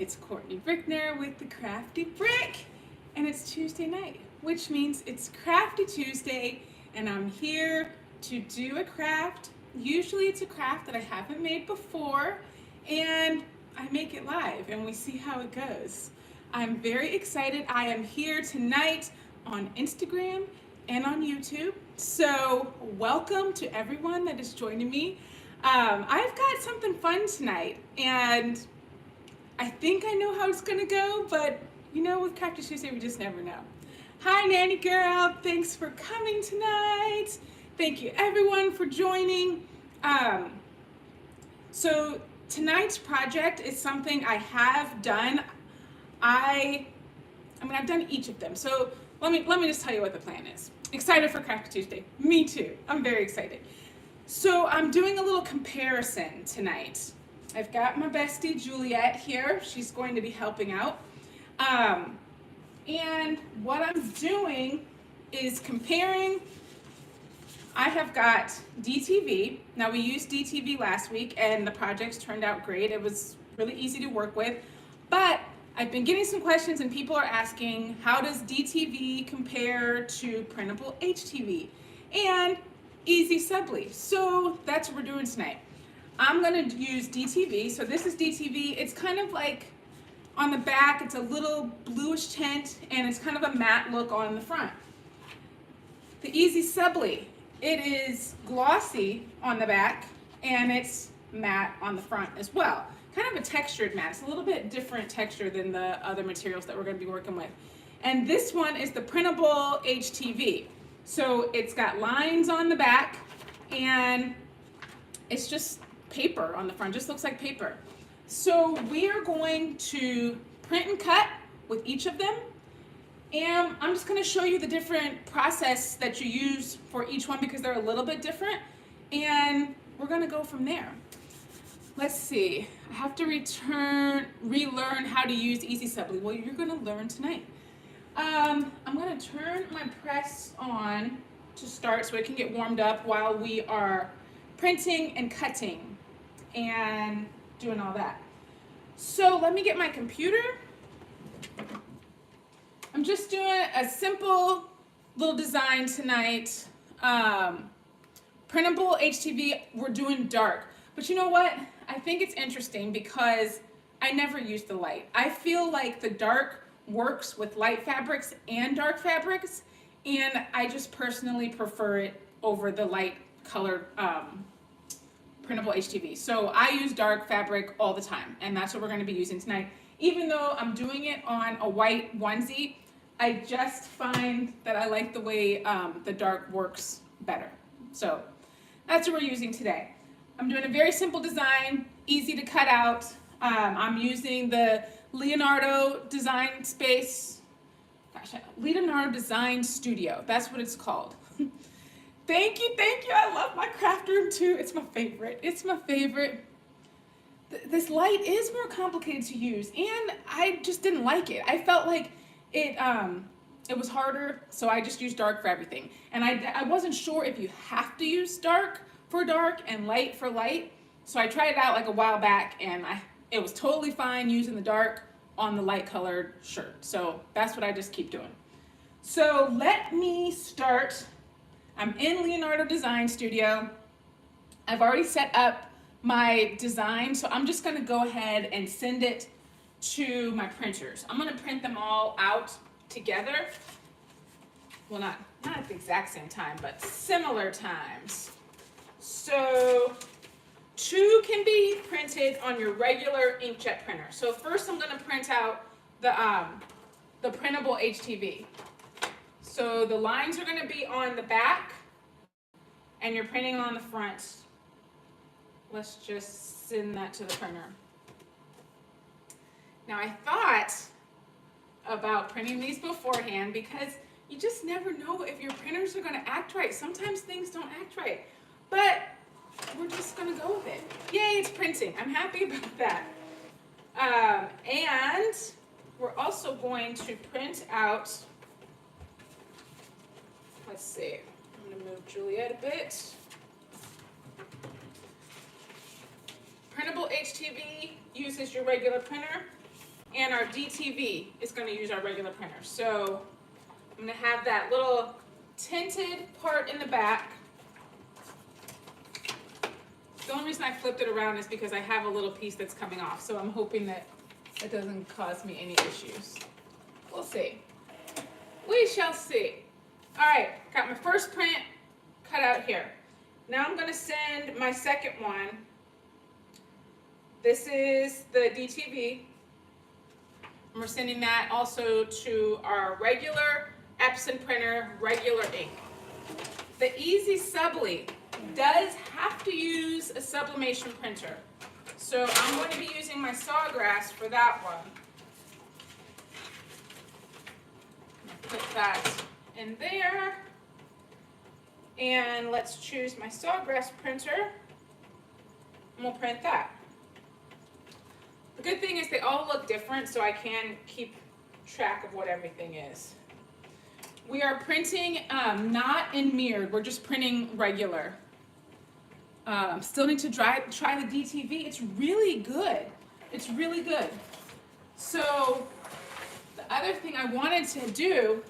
It's Courtney Brickner with the Crafty Brick, and it's Tuesday night, which means it's Crafty Tuesday, and I'm here to do a craft. Usually it's a craft that I haven't made before, and I make it live, and we see how it goes. I'm very excited. I am here tonight on Instagram and on YouTube, so welcome to everyone that is joining me. I've got something fun tonight, and I think I know how it's gonna go, but you know, with Crafty Tuesday, we just never know. Hi, Nanny Girl. Thanks for coming tonight. Thank you, everyone, for joining. So tonight's project is something I have done. I've done each of them. So let me just tell you what the plan is. Excited for Crafty Tuesday? Me too. I'm very excited. So I'm doing a little comparison tonight. I've got my bestie Juliet here. She's going to be helping out. And what I'm doing is comparing. I have got DTV. Now, we used DTV last week and the projects turned out great. It was really easy to work with. But I've been getting some questions and people are asking, how does DTV compare to Printable HTV and EasySubli? So that's what we're doing tonight. I'm going to use DTV. So this is DTV. It's kind of like on the back, it's a little bluish tint, and it's kind of a matte look on the front. The EasySubli, it is glossy on the back, and it's matte on the front as well. Kind of a textured matte. It's a little bit different texture than the other materials that we're going to be working with. And this one is the Printable HTV. So it's got lines on the back, and it's just paper on the front, just looks like paper. So we are going to print and cut with each of them, and I'm just going to show you the different process that you use for each one because they're a little bit different, and we're going to go from there. Let's see, I have to relearn how to use EasySubli. Well, you're going to learn tonight. I'm going to turn my press on to start so it can get warmed up while we are printing and cutting and doing all that. So let me get my computer. I'm just doing a simple little design tonight. Printable HTV, we're doing dark. But you know what? I think it's interesting because I never use the light. I feel like the dark works with light fabrics and dark fabrics, and I just personally prefer it over the light colored Printable HTV. So I use dark fabric all the time, and that's what we're going to be using tonight. Even though I'm doing it on a white onesie, I just find that I like the way the dark works better. So that's what we're using today. I'm doing a very simple design, easy to cut out. I'm using the Leonardo Design Design Studio. That's what it's called. Thank you. I love my craft room too. It's my favorite. This light is more complicated to use, and I just didn't like it. I felt like it was harder, so I just used dark for everything. And I wasn't sure if you have to use dark for dark and light for light. So I tried it out like a while back, and it was totally fine using the dark on the light colored shirt. So that's what I just keep doing. So let me start. I'm in Leonardo Design Studio. I've already set up my design, so I'm just gonna go ahead and send it to my printers. I'm gonna print them all out together. Well, not at the exact same time, but similar times. So 2 can be printed on your regular inkjet printer. So first I'm gonna print out the Printable HTV. So the lines are going to be on the back, and you're printing on the front. Let's just send that to the printer. Now, I thought about printing these beforehand because you just never know if your printers are going to act right. Sometimes things don't act right, but we're just going to go with it. Yay, it's printing. I'm happy about that. And we're also going to print out. Let's see, I'm going to move Juliet a bit. Printable HTV uses your regular printer. and our DTV is going to use our regular printer. So I'm going to have that little tinted part in the back. The only reason I flipped it around is because I have a little piece that's coming off, so I'm hoping that it doesn't cause me any issues. We'll see. We shall see. All right, got my first print cut out here. Now I'm going to send my second one. This is the DTV. And we're sending that also to our regular Epson printer, regular ink. The EasySubli does have to use a sublimation printer. So I'm going to be using my Sawgrass for that one. Put that in there. And let's choose my Sawgrass printer. And we'll print that. The good thing is they all look different, so I can keep track of what everything is. We are printing not in mirrored, we're just printing regular. Still need to try the DTV. It's really good. It's really good. So the other thing I wanted to do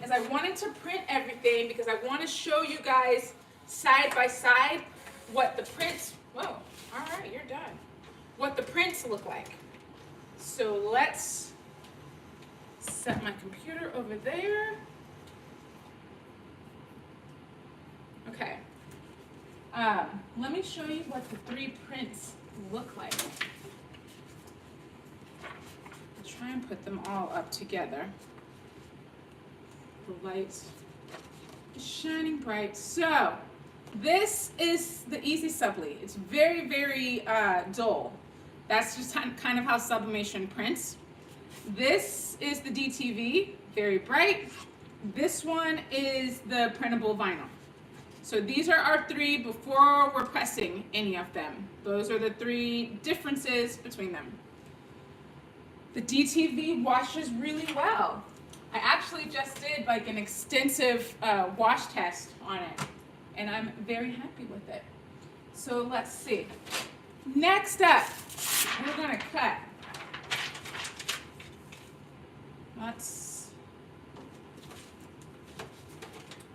is I wanted to print everything because I want to show you guys side by side what the prints, whoa, all right, you're done. What the prints look like. So let's set my computer over there. Okay. Let me show you what the three prints look like. I'll try and put them all up together. The light is shining bright. So this is the EasySubli. It's very, very dull. That's just kind of how sublimation prints. This is the DTV, very bright. This one is the printable vinyl. So these are our three before we're pressing any of them. Those are the three differences between them. The DTV washes really well. I actually just did like an extensive wash test on it, and I'm very happy with it. So let's see. Next up, we're gonna cut.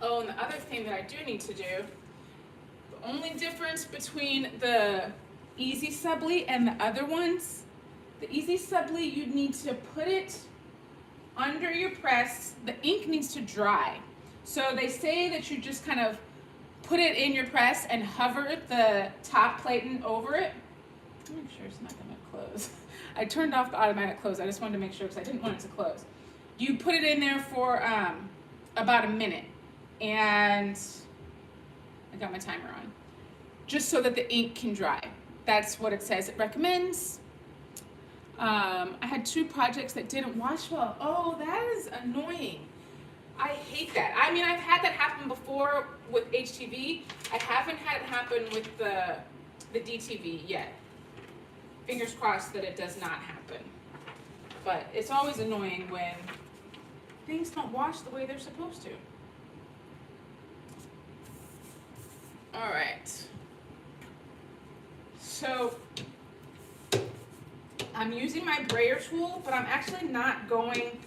Oh, and the other thing that I do need to do, the only difference between the EasySubli and the other ones, the EasySubli, you need to put it under your press. The ink needs to dry. So they say that you just kind of put it in your press and hover the top platen over it. Make sure it's not gonna close. I turned off the automatic close. I just wanted to make sure because I didn't want it to close. You put it in there for about a minute, and I got my timer on, just so that the ink can dry. That's what it says it recommends. I had 2 projects that didn't wash well. Oh, that is annoying. I hate that. I mean, I've had that happen before with HTV. I haven't had it happen with the DTV yet. Fingers crossed that it does not happen. But it's always annoying when things don't wash the way they're supposed to. All right. So I'm using my brayer tool, but I'm actually not going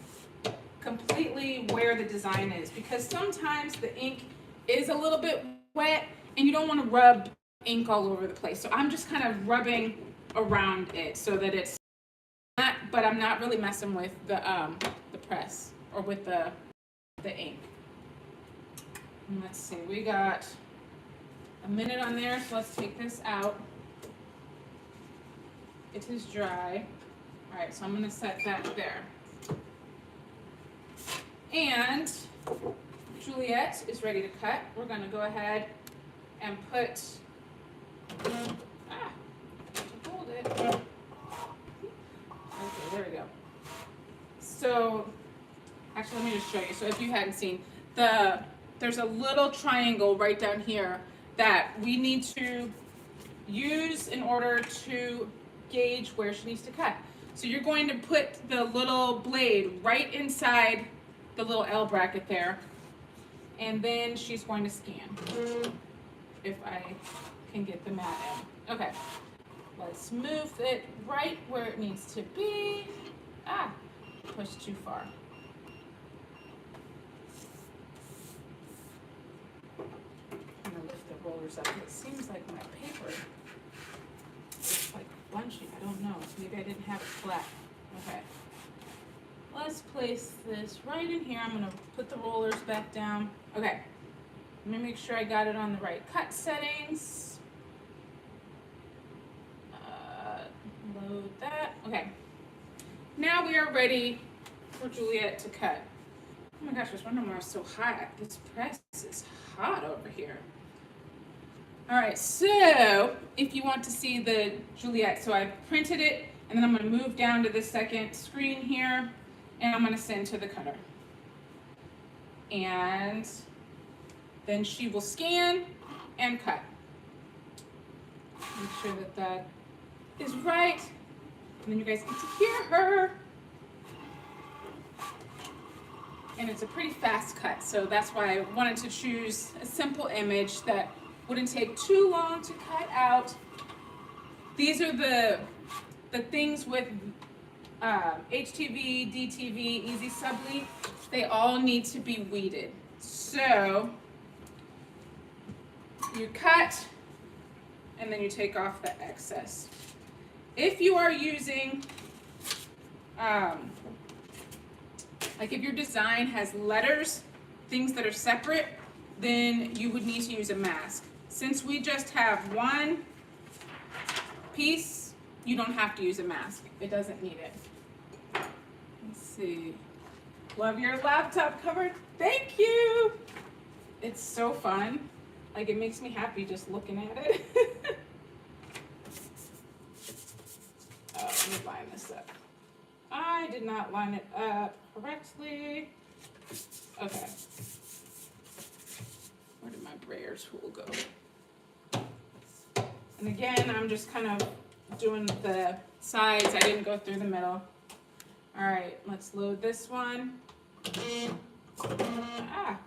completely where the design is, because sometimes the ink is a little bit wet and you don't want to rub ink all over the place. So I'm just kind of rubbing around it so that it's not, but I'm not really messing with the press or with the ink. And let's see, we got a minute on there, so let's take this out. It is dry. All right, so I'm gonna set that there. And Juliet is ready to cut. We're gonna go ahead and put, hold it. Okay, there we go. So, actually, let me just show you. So if you hadn't seen, there's a little triangle right down here that we need to use in order to gauge where she needs to cut. So you're going to put the little blade right inside the little L bracket there, and then she's going to scan. If I can get the mat in. Okay, let's move it right where it needs to be. Ah, pushed too far. I'm gonna lift the rollers up. It seems like my paper is like bunching. I don't know. Maybe I didn't have it flat. Okay. Let's place this right in here. I'm gonna put the rollers back down. Okay. Let me make sure I got it on the right cut settings. Load that. Okay. Now we are ready for Juliet to cut. Oh my gosh, I was wondering why it's so hot. This press is hot over here. All right, so if you want to see the Juliet, so I printed it, and then I'm going to move down to the second screen here, and I'm going to send to the cutter. And then she will scan and cut. Make sure that that is right, and then you guys get to hear her. And it's a pretty fast cut, so that's why I wanted to choose a simple image that wouldn't take too long to cut out. These are the things with HTV, DTV, EasySubli. They all need to be weeded. So you cut, and then you take off the excess. If you are using, like if your design has letters, things that are separate, then you would need to use a mask. Since we just have one piece, you don't have to use a mask. It doesn't need it. Let's see. Love your laptop cover. Thank you. It's so fun. Like, it makes me happy just looking at it. Let me line this up. I did not line it up correctly. Okay. Where did my brayer tool go? And again, I'm just kind of doing the sides. I didn't go through the middle. All right, let's load this one. Ah.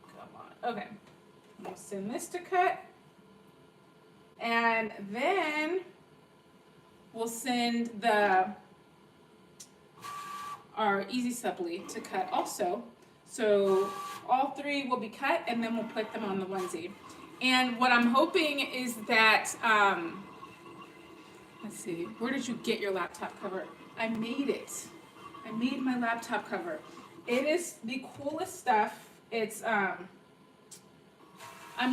Come on. Okay. We'll send this to cut. And then we'll send our EasySubli to cut also. So all three will be cut, and then we'll put them on the onesie. And what I'm hoping is that, let's see, where did you get your laptop cover? I made it. I made my laptop cover. It is the coolest stuff. It's, I'm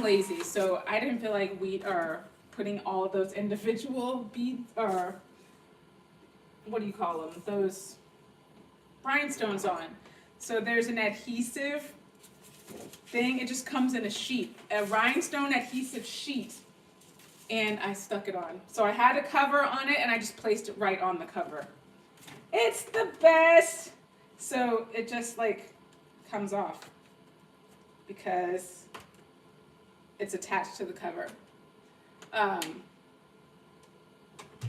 lazy, so I didn't feel like we are putting all of those individual beads, or what do you call them? Those rhinestones on. So there's an adhesive thing. It just comes in a sheet, a rhinestone adhesive sheet, and I stuck it on. So I had a cover on it, and I just placed it right on the cover. It's the best. So it just like comes off because it's attached to the cover.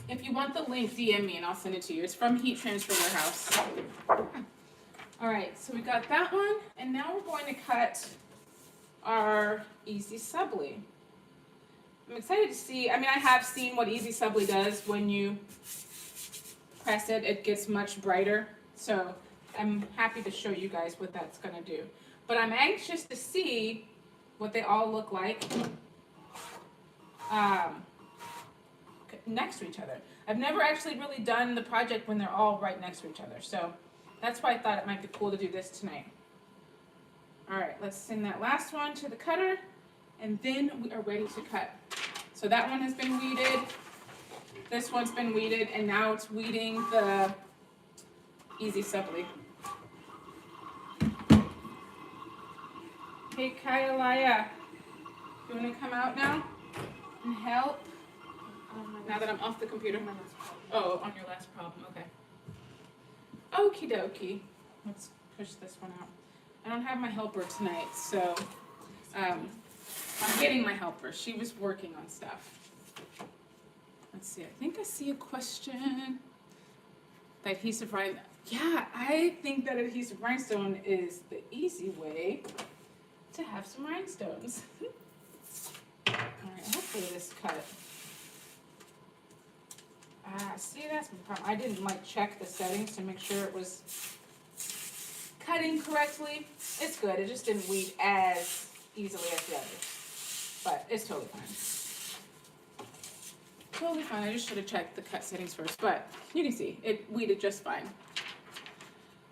If you want the link, DM me and I'll send it to you. It's from Heat Transfer Warehouse. All right, so we got that one, and now we're going to cut our EasySubli. I'm excited to see. I mean, I have seen what EasySubli does when you press it. It gets much brighter. So I'm happy to show you guys what that's going to do. But I'm anxious to see what they all look like next to each other. I've never actually really done the project when they're all right next to each other. So that's why I thought it might be cool to do this tonight. All right, let's send that last one to the cutter, and then we are ready to cut. So that one has been weeded. This one's been weeded, and now it's weeding the EasySubli. Hey, Kyalaya, you want to come out now and help? Now that I'm off the computer. Oh, on your last problem, okay. Okie dokie. Let's push this one out. I don't have my helper tonight, so I'm getting my helper. She was working on stuff. Let's see, I think I see a question. The adhesive rhinestone. Yeah, I think that adhesive rhinestone is the easy way to have some rhinestones. All right, hopefully this cut see, that's my problem. I didn't like check the settings to make sure it was cutting correctly. It's good. It just didn't weed as easily as the others, but it's totally fine. Totally fine. I just should have checked the cut settings first, but you can see it weeded just fine.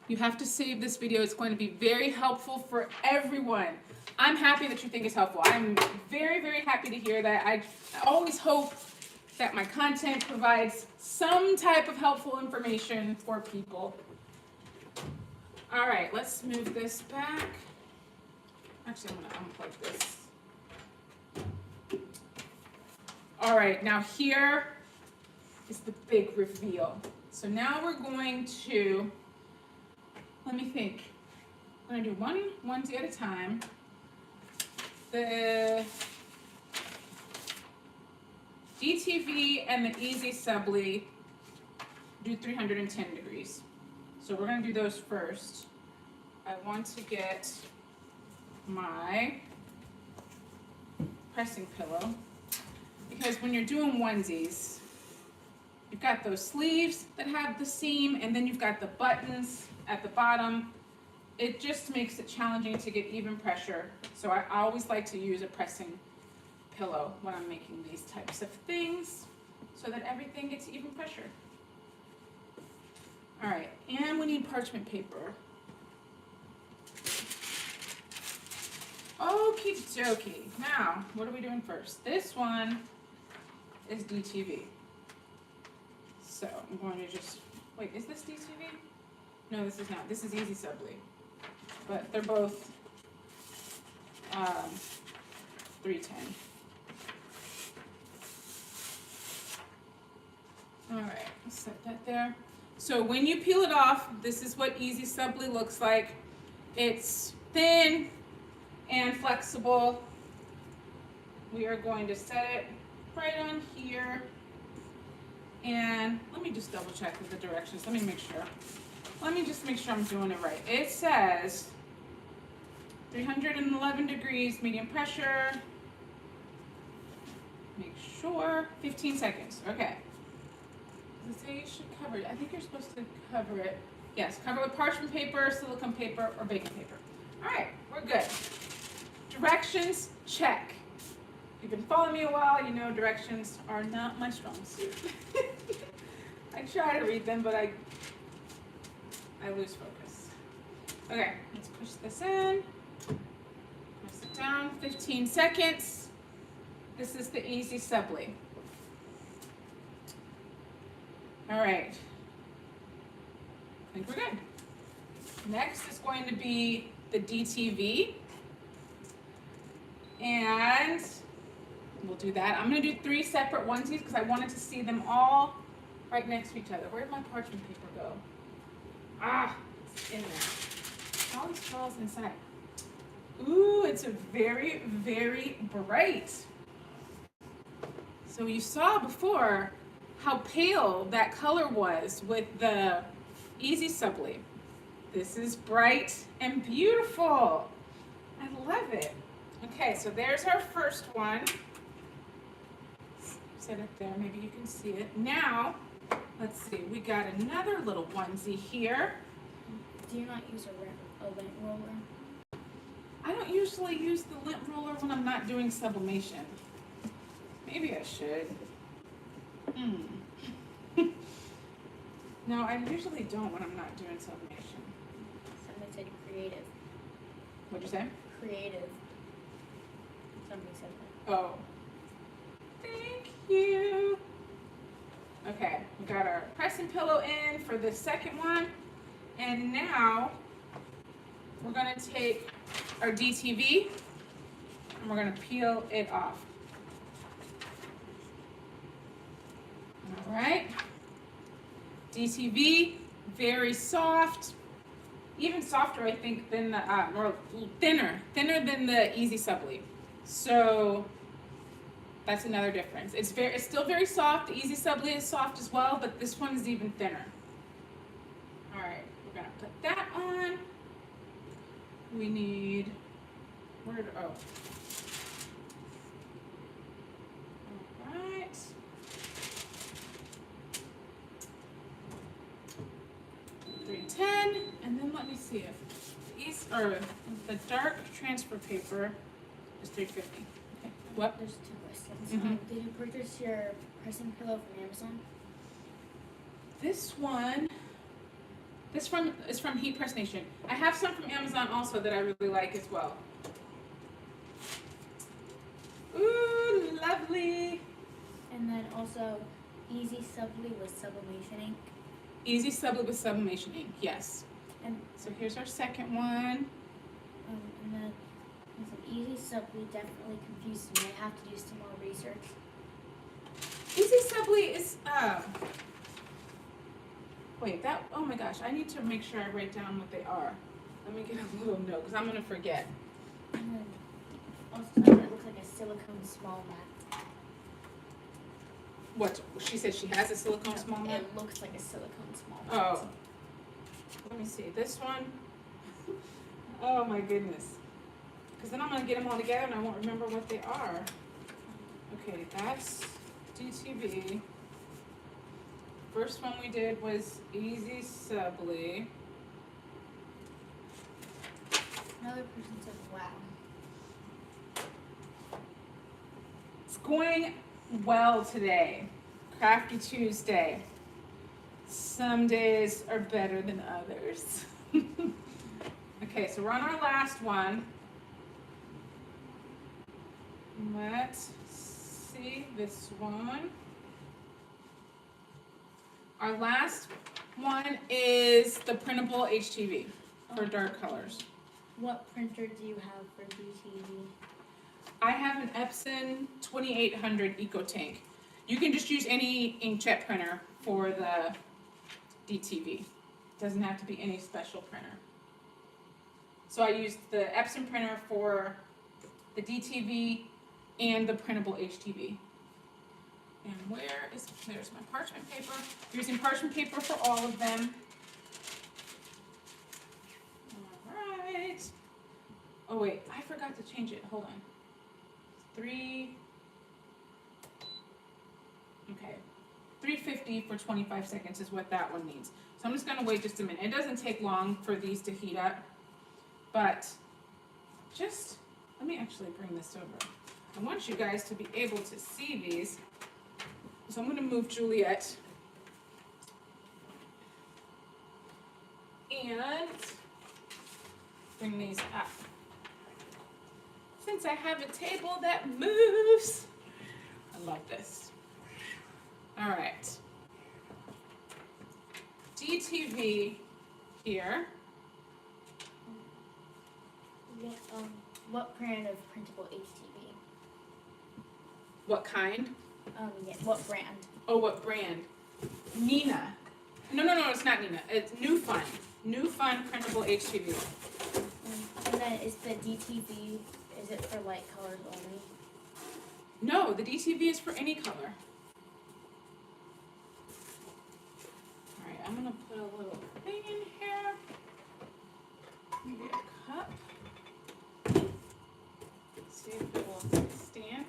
You have to save this video. It's going to be very helpful for everyone. I'm happy that you think it's helpful. I'm very, very happy to hear that. I always hope that my content provides some type of helpful information for people. All right, let's move this back. Actually, I'm gonna unplug this. All right, now here is the big reveal. So now we're going to, let me think. I'm gonna do one onesie at a time. The DTV and the EasySubli do 310 degrees. So we're going to do those first. I want to get my pressing pillow because when you're doing onesies, you've got those sleeves that have the seam and then you've got the buttons at the bottom. It just makes it challenging to get even pressure. So I always like to use a pressing pillow when I'm making these types of things so that everything gets even pressure. All right, and we need parchment paper. Okie dokie. Now, what are we doing first? This one is DTV. So I'm going to just, wait, is this DTV? No, this is not. This is EasySubli. But they're both 310. All right, let's set that there. So when you peel it off, this is what EasySubli looks like. It's thin and flexible. We are going to set it right on here. And let me just double check with the directions. Let me make sure. Let me just make sure I'm doing it right. It says 311 degrees, medium pressure. Make sure, 15 seconds, okay. Does it say you should cover it? I think you're supposed to cover it. Yes, cover with parchment paper, silicone paper, or baking paper. All right, we're good. Directions, check. If you've been following me a while, you know directions are not my strong suit. I try to read them, but I lose focus. Okay, let's push this in. Press it down, 15 seconds. This is the EasySubli. All right, I think we're good. Next is going to be the DTV. And we'll do that. I'm gonna do 3 separate onesies because I wanted to see them all right next to each other. Where did my parchment paper go? Ah, it's in there. All these falls inside. Ooh, it's a very, very bright. So you saw before how pale that color was with the EasySubli. This is bright and beautiful. I love it. Okay, so there's our first one. Set it there, maybe you can see it. Now, let's see, we got another little onesie here. Do you not use a lint roller? I don't usually use the lint roller when I'm not doing sublimation. Maybe I should. No, I usually don't when I'm not doing sublimation. Somebody said creative. What'd you say? Creative. Somebody said that. Oh. Thank you. Okay, we got our pressing pillow in for the second one. And now we're going to take our DTV and we're going to peel it off. All right. DTV, very soft. Even softer, I think, than the, or thinner than the EasySubli. So that's another difference. It's still very soft. The EasySubli is soft as well, but this one is even thinner. All right, we're gonna put that on. We need, oh. All right. see it. Or the dark transfer paper is $3.50. Okay. What? There's 2 questions. Mhm. Did you purchase your pressing pillow from Amazon? This one, is from Heat Press Nation. I have some from Amazon also that I really like as well. Ooh, lovely. And then also EasySubli with sublimation ink. EasySubli with sublimation ink, yes. And So here's our second one. and then EasySubli definitely confused me. I have to do some more research. EasySubli is wait, oh my gosh, I need to make sure I write down what they are. Let me get a little note because I'm gonna forget. And then also it looks like a silicone small mat. What? She said she has a silicone small mat? It looks like a silicone small mat. Oh. Let me see. This one. Oh my goodness. Because then I'm going to get them all together and I won't remember what they are. Okay, that's DTV. First one we did was EasySubli. Another person said, wow. It's going well today. Crafty Tuesday. Some days are better than others. Okay, so we're on our last one. Let's see this one. Our last one is the Printable HTV for dark colors. What printer do you have for DTV? I have an Epson 2800 EcoTank. You can just use any inkjet printer for the DTV. Doesn't have to be any special printer. So I used the Epson printer for the DTV and the Printable HTV. And there's my parchment paper. Using parchment paper for all of them. Alright. Oh wait, I forgot to change it. Hold on. 350 for 25 seconds is what that one needs. So I'm just gonna wait just a minute. It doesn't take long for these to heat up, but just, let me actually bring this over. I want you guys to be able to see these. So I'm gonna move Juliet. And bring these up. Since I have a table that moves, I love this. All right. DTV here. What brand of printable HTV? What kind? What brand? Oh, what brand? Nina. No, it's not Nina. It's New Fun. New Fun Printable HTV. And then is the DTV, is it for light colors only? No, the DTV is for any color. All right, I'm gonna put a little thing in here. Maybe a cup. See if it will stand.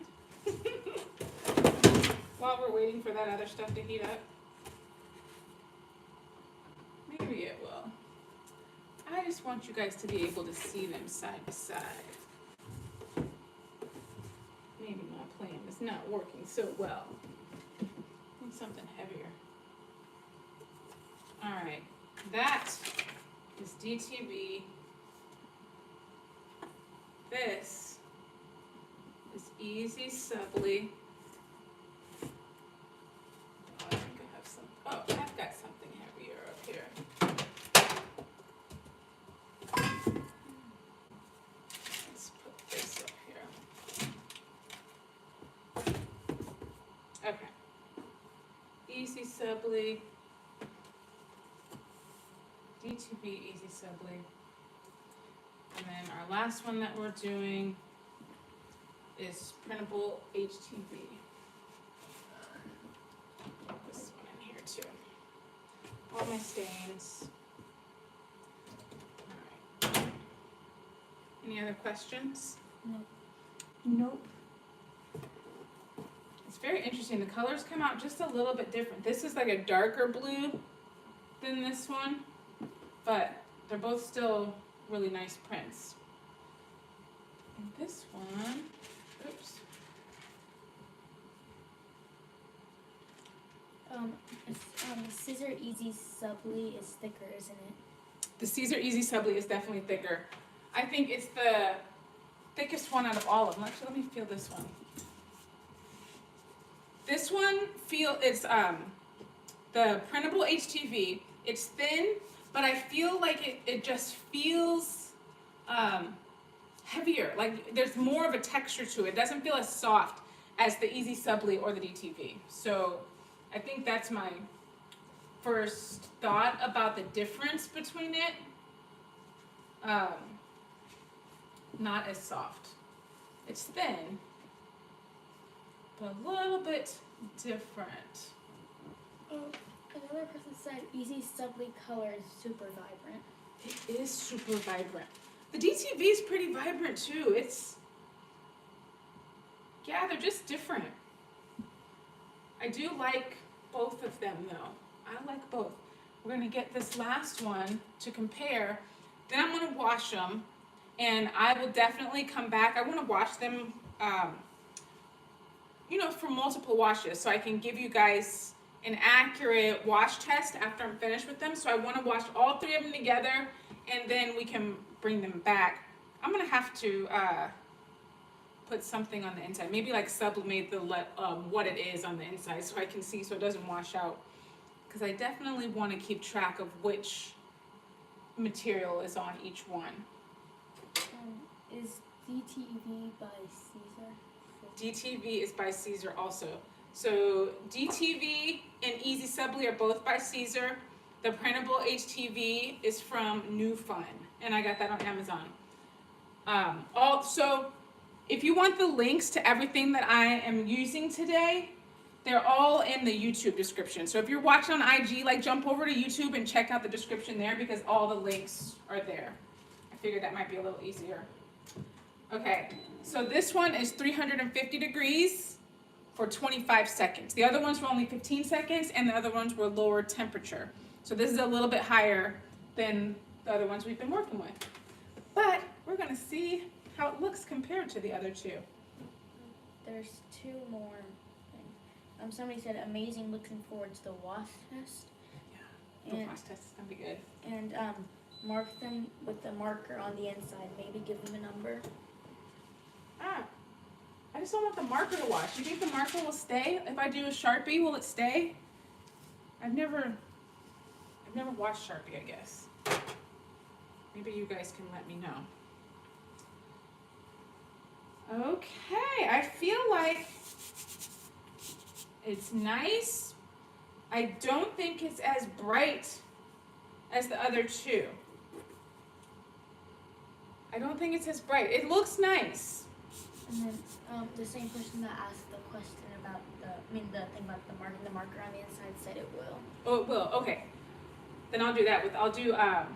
While we're waiting for that other stuff to heat up. Maybe it will. I just want you guys to be able to see them side by side. Maybe my plan is not working so well. Need something heavier. Alright, that is DTV. This is EasySubli. Oh, I think I have some. Oh, I've got something heavier up here. Let's put this up here. Okay. EasySubli. DTV EasySubli. And then our last one that we're doing is Printable HTV. Put this one in here too. All my stains. All right. Any other questions? Nope. Nope. It's very interesting. The colors come out just a little bit different. This is like a darker blue than this one, but they're both still really nice prints. And this one, oops. Scissor EasySubli is thicker, isn't it? The Caesar EasySubli is definitely thicker. I think it's the thickest one out of all of them. Actually, let me feel this one. This one it's the Printable HTV. It's thin, but I feel like it just feels heavier. Like there's more of a texture to it. It doesn't feel as soft as the EasySubli or the DTV. So I think that's my first thought about the difference between it. Not as soft. It's thin, but a little bit different. Another person said EasySubli color is super vibrant. It is super vibrant. The DTV is pretty vibrant too. They're just different. I do like both of them though. I like both. We're gonna get this last one to compare. Then I'm gonna wash them, and I will definitely come back. I wanna wash them, for multiple washes, so I can give you guys an accurate wash test after I'm finished with them. So I wanna wash all three of them together, and then we can bring them back. I'm gonna have to put something on the inside, maybe like sublimate what it is on the inside, so I can see, so it doesn't wash out. Because I definitely want to keep track of which material is on each one. Is DTV by Caesar? DTV is by Caesar also. So DTV and EasySubli are both by Caesar. The Printable HTV is from New Fun, and I got that on Amazon. So if you want the links to everything that I am using today, they're all in the YouTube description. So if you're watching on IG, jump over to YouTube and check out the description there, because all the links are there. I figured that might be a little easier. Okay, so this one is 350 degrees for 25 seconds. The other ones were only 15 seconds, and the other ones were lower temperature. So this is a little bit higher than the other ones we've been working with. But we're gonna see how it looks compared to the other two. There's two more things. Somebody said amazing, looking forward to the wash test. Yeah, the wash test is gonna be good. And mark them with the marker on the inside. Maybe give them a number. I just don't want the marker to wash. You think the marker will stay? If I do a Sharpie, will it stay? I've never washed Sharpie, I guess. Maybe you guys can let me know. Okay, I feel like it's nice. I don't think it's as bright as the other two. I don't think it's as bright. It looks nice. And then the same person that asked the question about the thing about the marker on the inside said it will. Oh, it will. Okay. Then I'll do that. I'll do a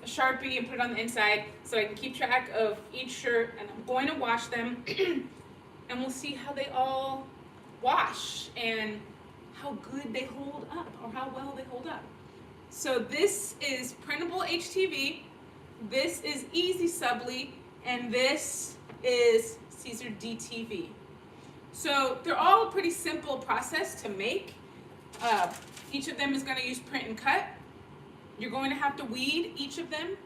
Sharpie and put it on the inside so I can keep track of each shirt, and I'm going to wash them and we'll see how they all wash and how good they hold up, or how well they hold up. So this is Printable HTV, this is EasySubli, and this is Caesar DTV. So they're all a pretty simple process to make. Each of them is going to use print and cut. You're going to have to weed each of them.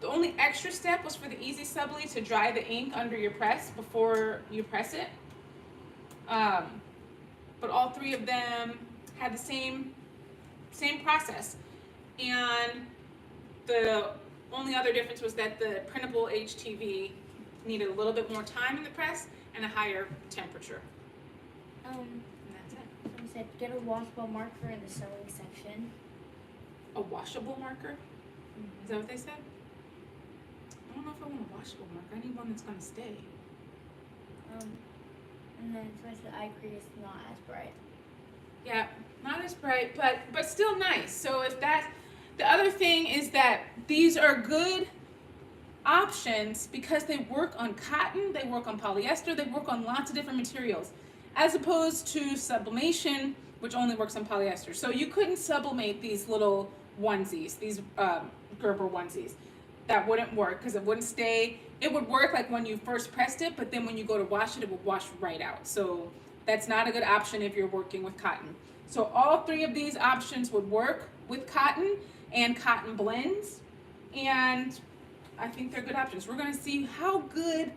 The only extra step was for the EasySubli to dry the ink under your press before you press it. But all three of them had the same process. And the only other difference was that the Printable HTV needed a little bit more time in the press and a higher temperature. And that's it. Someone said get a washable marker in the sewing section. A washable marker? Is that what they said? I don't know if I want a washable marker. I need one that's going to stay. And then somebody said iCreate is not as bright. Yeah, not as bright, but still nice. So if that, the other thing is that these are good options because they work on cotton, they work on polyester, they work on lots of different materials, as opposed to sublimation, which only works on polyester. So you couldn't sublimate these little onesies, these Gerber onesies. that wouldn't work because it wouldn't stay. It would work like when you first pressed it, but then when you go to wash it, it would wash right out. So that's not a good option if you're working with cotton. So all three of these options would work with cotton and cotton blends. And I think they're good options. We're gonna see how good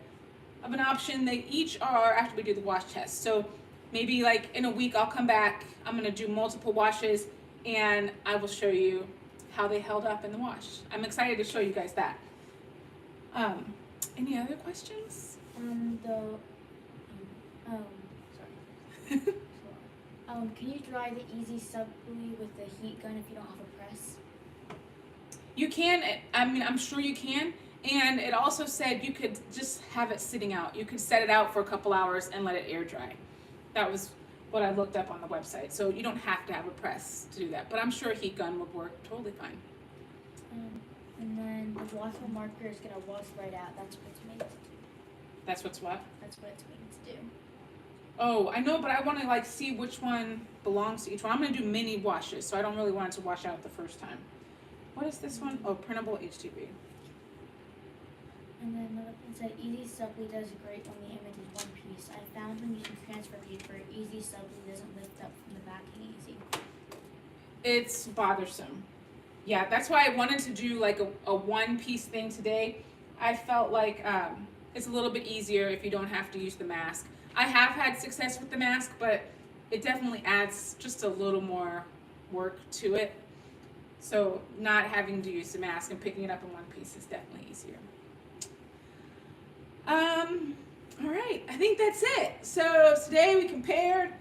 of an option they each are after we do the wash test. So maybe like in a week I'll come back, I'm gonna do multiple washes and I will show you how they held up in the wash. I'm excited to show you guys that. Any other questions? Sorry. Can you dry the EasySubli with the heat gun if you don't have a press? You can, I mean, I'm sure you can. And it also said you could just have it sitting out. You could set it out for a couple hours and let it air dry. That was what I looked up on the website. So you don't have to have a press to do that. But I'm sure a heat gun would work totally fine. And then the washable marker is going to wash right out. That's what it's made to do. That's what's what? That's what it's made to do. Oh, I know, but I want to like see which one belongs to each one. I'm going to do mini washes, so I don't really want it to wash out the first time. What is this one? Oh, Printable HTV. And then another one said EasySubli does great when the image is one piece. I found when using transfer paper, EasySubli doesn't lift up from the backing easy. It's bothersome. Yeah, that's why I wanted to do like a one piece thing today. I felt like it's a little bit easier if you don't have to use the mask. I have had success with the mask, but it definitely adds just a little more work to it. So not having to use the mask and picking it up in one piece is definitely easier. All right, I think that's it. So today we compared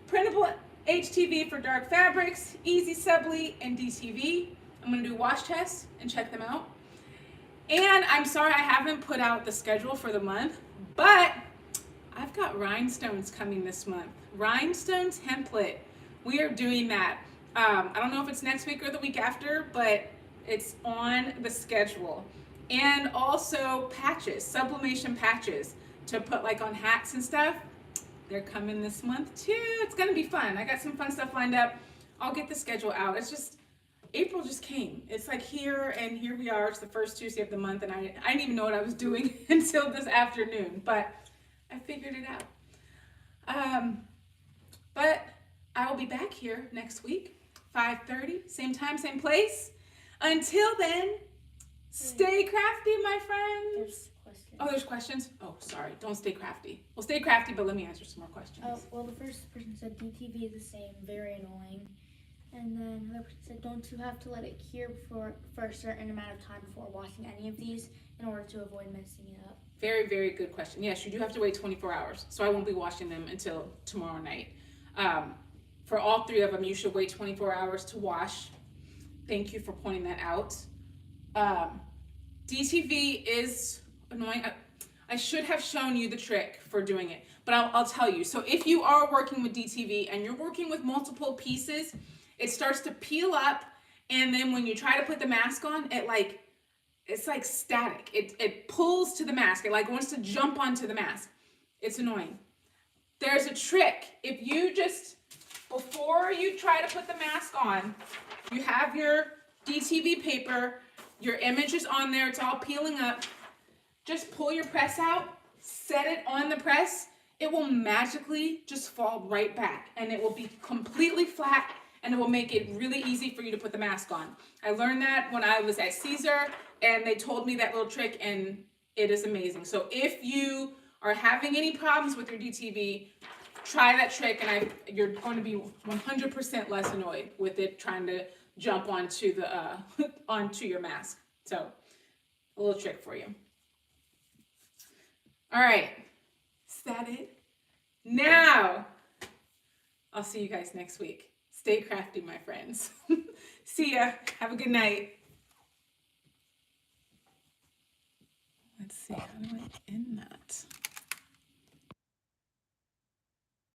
Printable HTV for dark fabrics, EasySubli, and DTV. I'm gonna do wash tests and check them out. And I'm sorry I haven't put out the schedule for the month, but I've got rhinestones coming this month. Rhinestone template. We are doing that. I don't know if it's next week or the week after, but it's on the schedule. And also patches, sublimation patches to put like on hats and stuff. They're coming this month too. It's gonna be fun. I got some fun stuff lined up. I'll get the schedule out. It's just, April just came. It's like here and here we are. It's the first Tuesday of the month and I didn't even know what I was doing until this afternoon, but I figured it out. But I will be back here next week, 5:30, same time, same place. Until then, stay crafty, my friends. There's questions. Oh, there's questions? Oh, sorry. Don't stay crafty. Well, stay crafty, but let me answer some more questions. Well, the first person said DTV is the same, very annoying. And then another person said, don't you have to let it cure for a certain amount of time before washing any of these in order to avoid messing it up? Very, very good question. Yes, you do have to wait 24 hours. So I won't be washing them until tomorrow night. For all three of them, you should wait 24 hours to wash. Thank you for pointing that out. DTV is annoying. I should have shown you the trick for doing it, but I'll tell you. So if you are working with DTV and you're working with multiple pieces, it starts to peel up, and then when you try to put the mask on, it's like static. It pulls to the mask. It like wants to jump onto the mask. It's annoying. There's a trick. If you just, before you try to put the mask on, you have your DTV paper, your image is on there, it's all peeling up. Just pull your press out, set it on the press. It will magically just fall right back and it will be completely flat and it will make it really easy for you to put the mask on. I learned that when I was at Caesar and they told me that little trick and it is amazing. So if you are having any problems with your DTV, try that trick and you're going to be 100% less annoyed with it trying to jump onto the onto your mask. So a little trick for you. All right, is that it? Now, I'll see you guys next week. Stay crafty, my friends. See ya. Have a good night. Let's see, how do I end that?